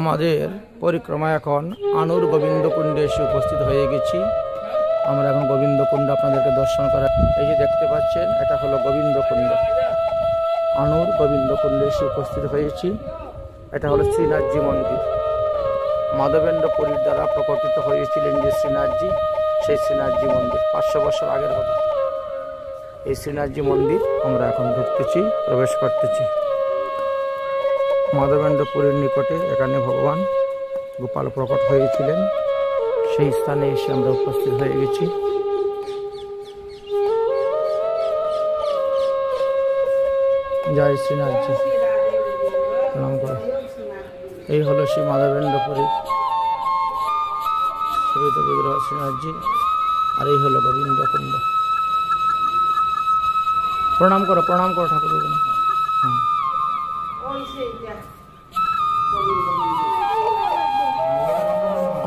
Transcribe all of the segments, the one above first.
আমাদের পরিক্রমা এখন আনুর গোবিন্দকুণ্ডে এসে উপস্থিত হয়ে গেছি। আমরা এখন গোবিন্দকুণ্ড আপনাদেরকে দর্শন করা। এই যে দেখতে পাচ্ছেন, এটা হলো গোবিন্দকুণ্ড। আনুর গোবিন্দকুণ্ডে এসে উপস্থিত হয়েছি। এটা হলো শ্রীনাথজি মন্দির। মাধবেন্দ্র পুরীর দ্বারা প্রকটিত হয়েছিলেন যে শ্রীনাথজি, সেই শ্রীনাথজি মন্দির 500 বছর আগের কথা। এই শ্রীনাথজি মন্দির আমরা এখন ঢুকতেছি, প্রবেশ করতেছি। মাধবেন্দ্র পুরীর নিকটে এখানে ভগবান গোপাল প্রকট হয়েছিলেন। সেই স্থানে এসে আমরা উপস্থিত হয়ে গেছি। জয় শ্রীনাথজি, প্রণাম করো। এই হলো শ্রী মাধবেন্দ্র পুরীর শোভিত বিগ্রহ শ্রীনাথজি, আর এই হলো গোবিন্দকুণ্ড। প্রণাম করো, প্রণাম করো ঠাকুর। হ্যাঁ,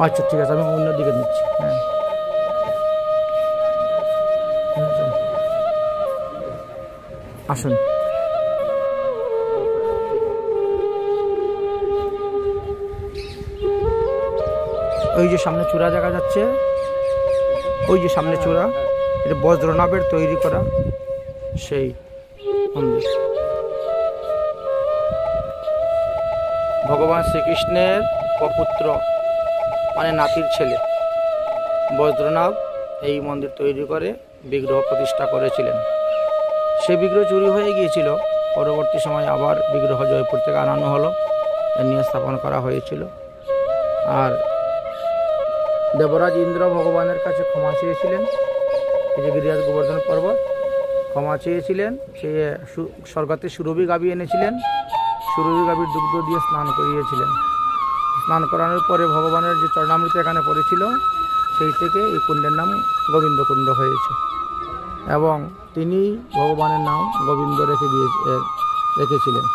আচ্ছা ঠিক আছে, আমি অন্যদিকে নিচ্ছি। হ্যাঁ, আসুন। ওই যে সামনে চূড়া দেখা যাচ্ছে, ওই যে সামনে চূড়া, এটা বজ্রনাভের তৈরি করা সেই মন্দির। ভগবান শ্রীকৃষ্ণের অপুত্র মানে নাতির ছেলে বজ্রনাভ এই মন্দির তৈরি করে বিগ্রহ প্রতিষ্ঠা করেছিলেন। সে বিগ্রহ চুরি হয়ে গিয়েছিল। পরবর্তী সময় আবার বিগ্রহ জয়পুর থেকে আনানো হলো, এ নিয়ে স্থাপন করা হয়েছিল। আর দেবরাজ ইন্দ্র ভগবানের কাছে ক্ষমা চেয়েছিলেন। এই যে গিরিরাজ গোবর্ধন পর্বত, ক্ষমা চেয়েছিলেন। সে স্বর্গতে সুরভি গাভী এনেছিলেন, সুরভি গাভীর দুগ্ধ দিয়ে স্নান করিয়েছিলেন। স্নান করানোর পরে ভগবানের যে চরণামৃত এখানে পড়েছিল, সেই থেকে এই কুণ্ডের নাম গোবিন্দকুণ্ড হয়েছে। এবং তিনি ভগবানের নাম গোবিন্দ রেখেছিলেন।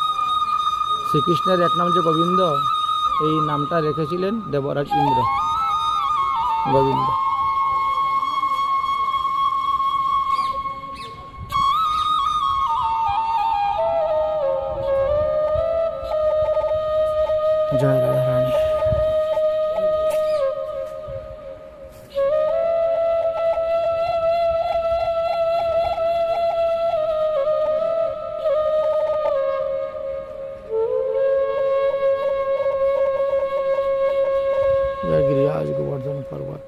শ্রীকৃষ্ণের এক নাম যে গোবিন্দ, এই নামটা রেখেছিলেন দেবরাজ ইন্দ্র, গোবিন্দ। জয় রাধারানী। জয় গিরিরাজ গোবর্ধন পর্বত।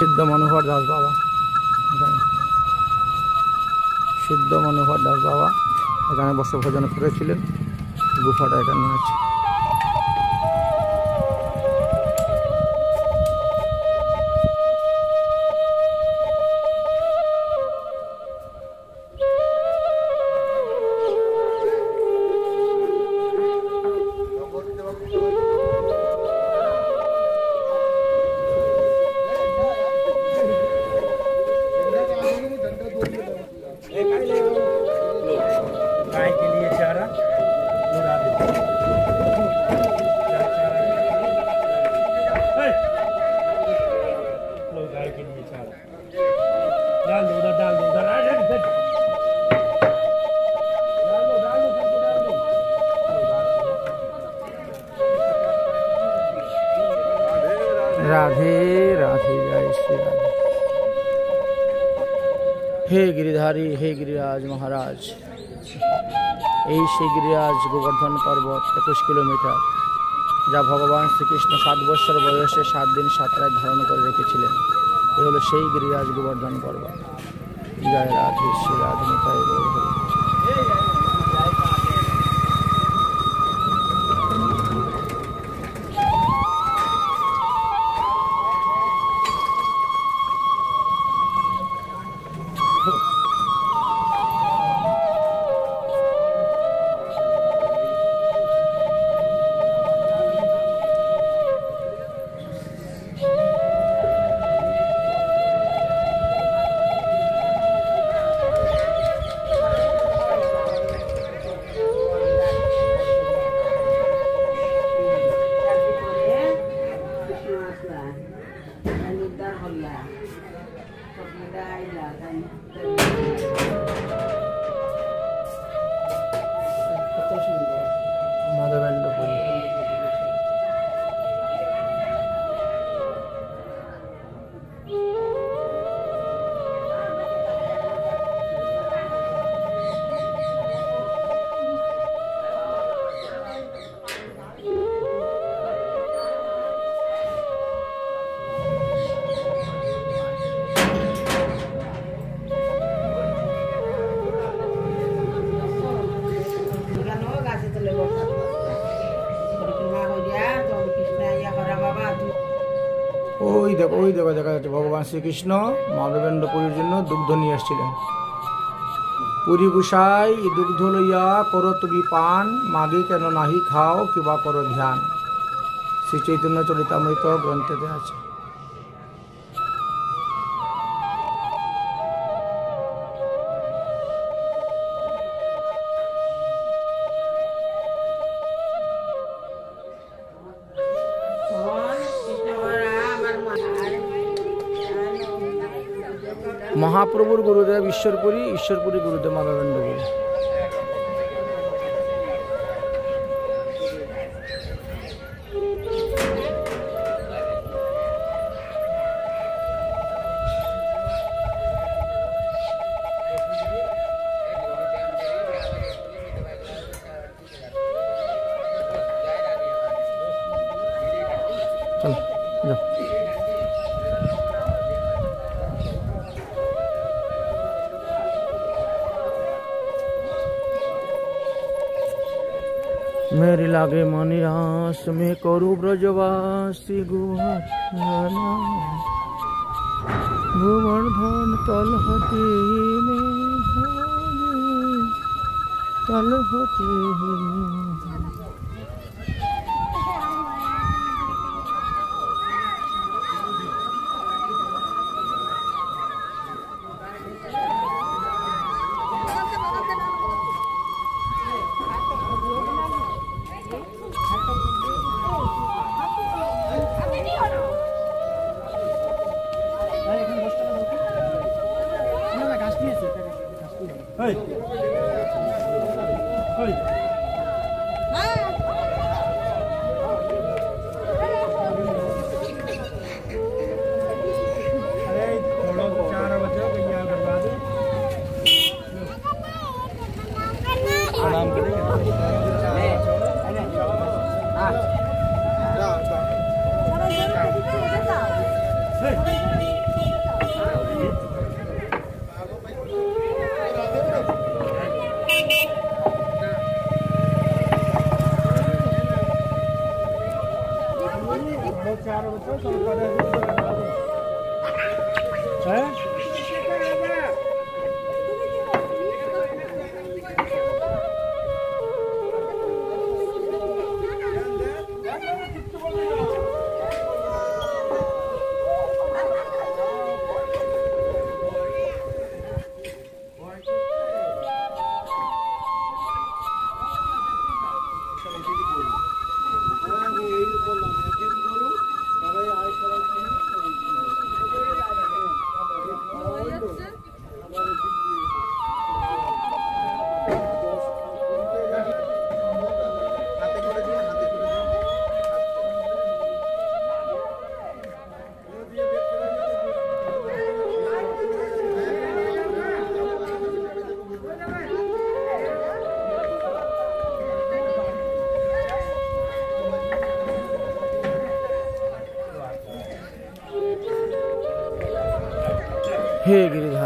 সিদ্ধ মনোহর দাস বাবা, সিদ্ধ মনোহর দাস বাবা এখানে বসে ভোজন করেছিলেন। গুফাটা এখানে আছে। गाय के लिए चारा लोड़ा दो, लो गाय के लिए चारा डाल दो, डाल दो, डाल दो, राधे राधे। जय श्री राधे। हे गिरिधारी, हे गिरिराज महाराज, এই সেই গিরিরাজ গোবর্ধন পর্বত 21 কিলোমিটার, যা ভগবান শ্রীকৃষ্ণ 7 বছর বয়সে 7 দিন 7 রাত ধারণ করে রেখেছিলেন। এই হলো সেই গিরিরাজ গোবর্ধন পর্বত। জয় রাধে শ্রী রাধে। ওই দেখো দেখা যাচ্ছে ভগবান শ্রীকৃষ্ণ মাধবেন্দ্রপুরীর জন্য দুগ্ধ নিয়ে এসেছিলেন। পুরী গুসাই দুগ্ধ লইয়া করো তুমি পান, মাগে কেন নাহি খাও কিবা করো ধ্যান। শ্রী চৈতন্য চরিতামৃত গ্রন্থেতে আছে। মহাপ্রভুর গুরুদেব ঈশ্বরপুরী, ঈশ্বরপুরী গুরুদেব মাধবেন্দ্রপুরী। চলো যাও। मेरी लागे मनिरास में करू ब्रजवासी गोवर्धन तलहती में तलहती। Hey. Hey. प्रणाम करेंगे। हे गिरिधर।